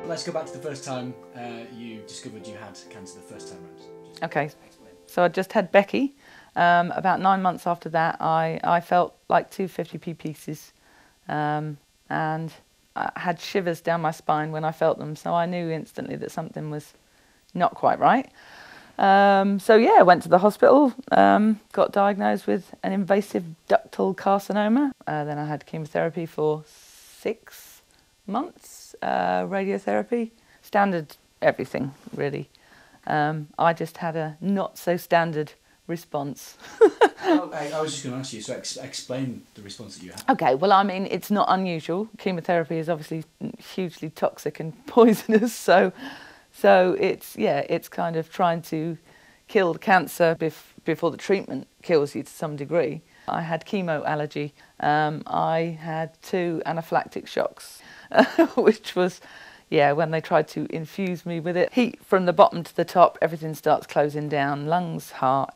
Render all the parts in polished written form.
let's go back to the first time you discovered you had cancer the first time round. Okay, so I just had Becky. About 9 months after that, I felt like 250p pieces, and I had shivers down my spine when I felt them, so I knew instantly that something was not quite right. So yeah, I went to the hospital, got diagnosed with an invasive ductal carcinoma. Then I had chemotherapy for 6 months, radiotherapy, standard everything really. I just had a not so standard response. I was just going to ask you, so explain the response that you had. Okay, well, I mean, it's not unusual. Chemotherapy is obviously hugely toxic and poisonous, so it's kind of trying to kill the cancer before the treatment kills you to some degree. I had chemo allergy. I had 2 anaphylactic shocks, which was, yeah, when they tried to infuse me with it. Heat from the bottom to the top, everything starts closing down, lungs, heart,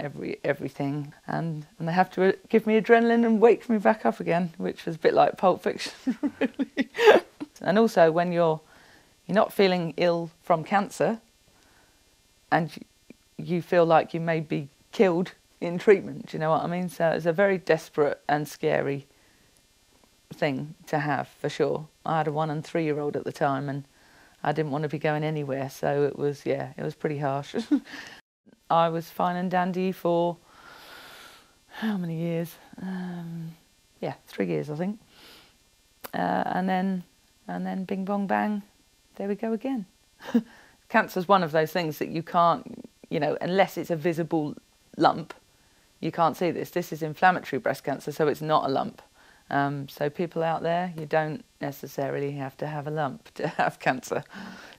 everything. And they have to give me adrenaline and wake me back up again, which was a bit like Pulp Fiction, really. And also when you're not feeling ill from cancer and you feel like you may be killed in treatment, do you know what I mean? So it's a very desperate and scary thing to have, for sure. I had a 1 and 3-year-old at the time and I didn't want to be going anywhere, so it was pretty harsh. I was fine and dandy for how many years? 3 years, I think. And then bing bong bang, there we go again. Cancer's one of those things that you can't, unless it's a visible lump, you can't see this. This is inflammatory breast cancer, so it's not a lump. So people out there, you don't necessarily have to have a lump to have cancer.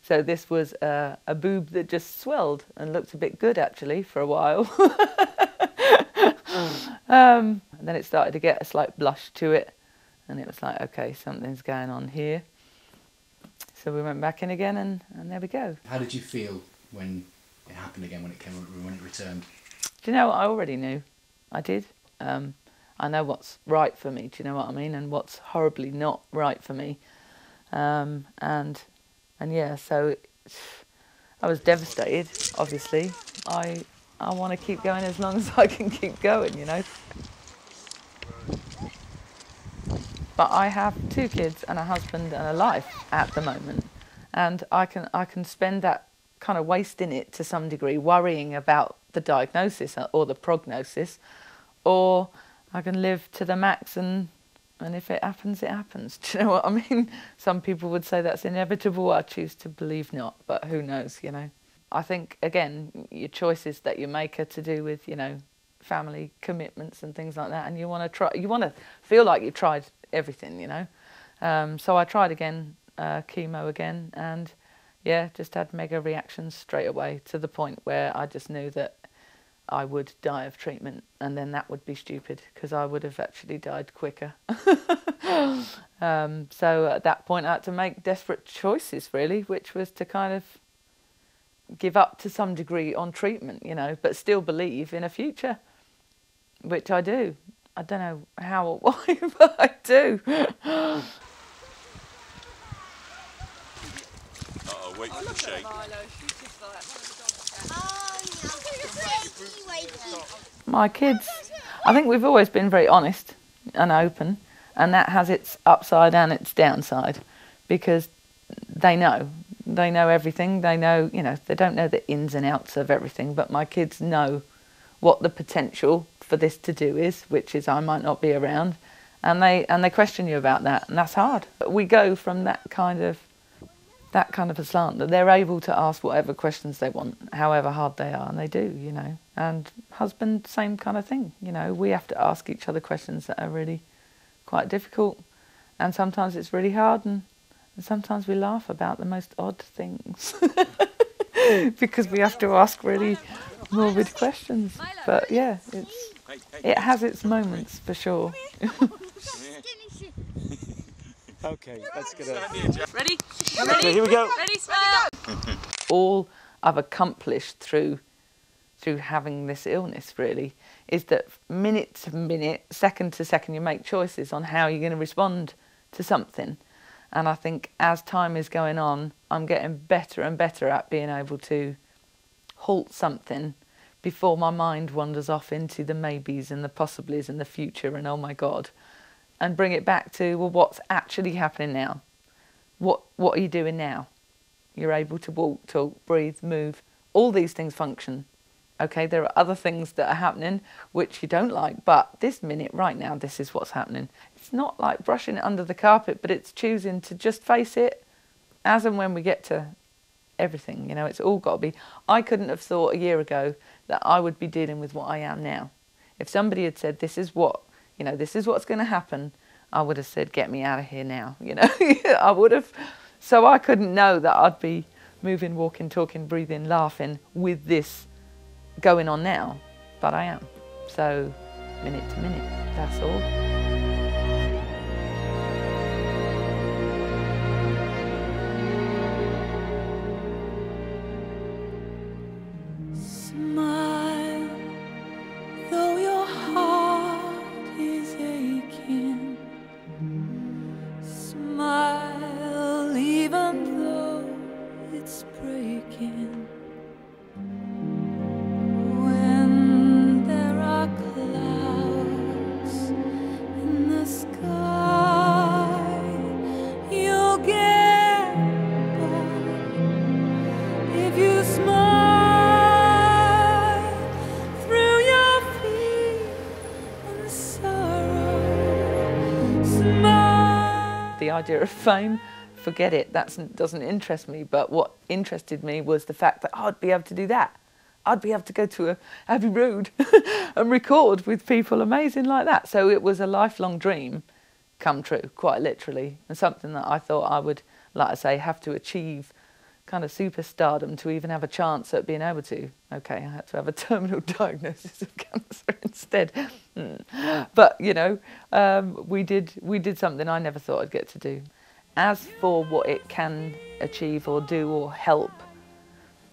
So this was a boob that just swelled and looked a bit good actually for a while. And then it started to get a slight blush to it, and it was like, okay, something's going on here. So we went back in again, and there we go. How did you feel when it happened again, when it returned? Do you know what? I already knew. I did. I know what's right for me, do you know what I mean? And what's horribly not right for me. And yeah, so I was devastated, obviously. I want to keep going as long as I can keep going, But I have 2 kids and a husband and a life at the moment. And I can spend that kind of wasting it to some degree, worrying about the diagnosis or the prognosis, or I can live to the max and if it happens, it happens. Do you know what I mean? Some people would say that's inevitable. I choose to believe not, but who knows, I think, again, your choices that you make are to do with, family commitments and things like that, and you want to feel like you've tried everything, So I tried again, chemo again, and yeah, just had mega reactions straight away to the point where I just knew that I would die of treatment, and then that would be stupid because I would have actually died quicker. So at that point I had to make desperate choices really, which was to kind of give up to some degree on treatment, but still believe in a future, which I do. I don't know how or why, but I do. Wait for the shake. My kids, I think we've always been very honest and open, and that has its upside and its downside, because they know everything. They know, they don't know the ins and outs of everything, but my kids know what the potential for this to do is, which is I might not be around, and they question you about that, and that's hard. But we go from that kind of a slant that they're able to ask whatever questions they want, however hard they are, and they do, And husband, same kind of thing, we have to ask each other questions that are really quite difficult, and sometimes it's really hard, and sometimes we laugh about the most odd things because we have to ask really morbid questions. But yeah, it has its moments for sure. Okay, let's get it. Ready? Okay, here we go. Ready, smile! All I've accomplished through having this illness really is that minute to minute, second to second, you make choices on how you're going to respond to something. And I think as time is going on, I'm getting better and better at being able to halt something before my mind wanders off into the maybes and the possiblies and the future and oh my God, and bring it back to, well, what's actually happening now? What are you doing now? You're able to walk, talk, breathe, move. All these things function. Okay, there are other things that are happening which you don't like, but this minute, right now, this is what's happening. It's not like brushing it under the carpet, but it's choosing to just face it as and when we get to everything. You know, it's all got to be. I couldn't have thought a year ago that I would be dealing with what I am now. If somebody had said, this is what, you know, this is what's going to happen, I would have said, get me out of here now, you know. I would have. So I couldn't know that I'd be moving, walking, talking, breathing, laughing with this going on now, but I am. So minute to minute, that's all. Smile, though your heart is aching. Smile, even though it's breaking. When there are clouds in the sky, you'll get by if you smile through your fear and sorrow. Smile. The idea of fame, forget it, that doesn't interest me, but what interested me was the fact that I'd be able to do that. I'd be able to go to Abbey Road and record with people amazing like that. So it was a lifelong dream come true, quite literally, and something that I thought I would, like I say, have to achieve kind of superstardom to even have a chance at being able to. Okay, I had to have a terminal diagnosis of cancer instead. But, you know, we did something I never thought I'd get to do. As for what it can achieve or do or help,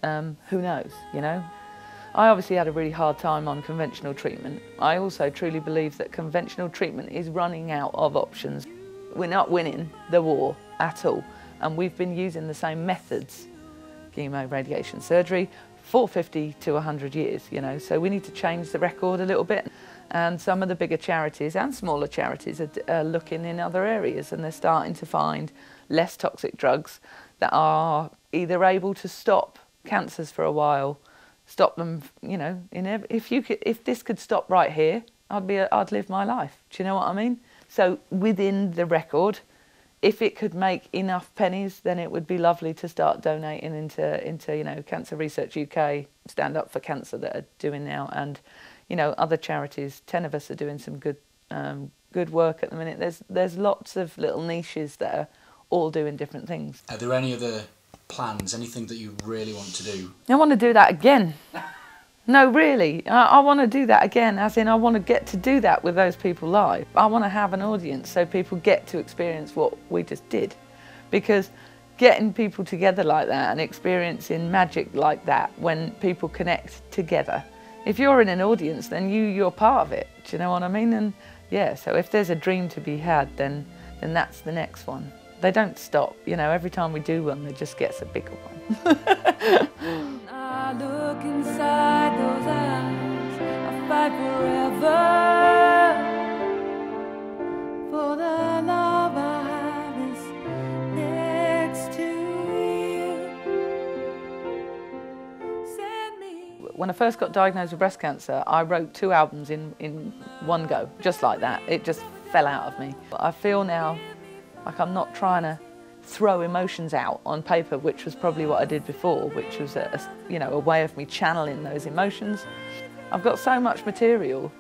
who knows, you know? I obviously had a really hard time on conventional treatment. I also truly believe that conventional treatment is running out of options. We're not winning the war at all, and we've been using the same methods, chemo, radiation, surgery, for 50 to 100 years, you know, so we need to change the record a little bit. And some of the bigger charities and smaller charities are looking in other areas, and they're starting to find less toxic drugs that are either able to stop cancers for a while, stop them, you know, if this could stop right here, I'd live my life. Do you know what I mean? So within the record, if it could make enough pennies, then it would be lovely to start donating into you know, Cancer Research UK, Stand Up for Cancer that are doing now, and you know, other charities. 10 of us are doing some good work at the minute. There's lots of little niches that are all doing different things. Are there any other plans, anything that you really want to do? I want to do that again. No, really, I want to do that again, as in I want to get to do that with those people live. I want to have an audience so people get to experience what we just did. Because getting people together like that and experiencing magic like that when people connect together, if you're in an audience, then you're part of it. Do you know what I mean? And yeah, so if there's a dream to be had, then that's the next one. They don't stop, you know, every time we do one, it just gets a bigger one. I look inside those eyes, I fight forever for the love I have is next to you. Send me. When I first got diagnosed with breast cancer, I wrote 2 albums in one go, just like that. It just fell out of me. I feel now like I'm not trying to throw emotions out on paper, which was probably what I did before, which was a way of me channeling those emotions. I've got so much material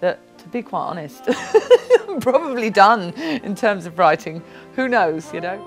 that, to be quite honest, I'm probably done in terms of writing. Who knows, you know?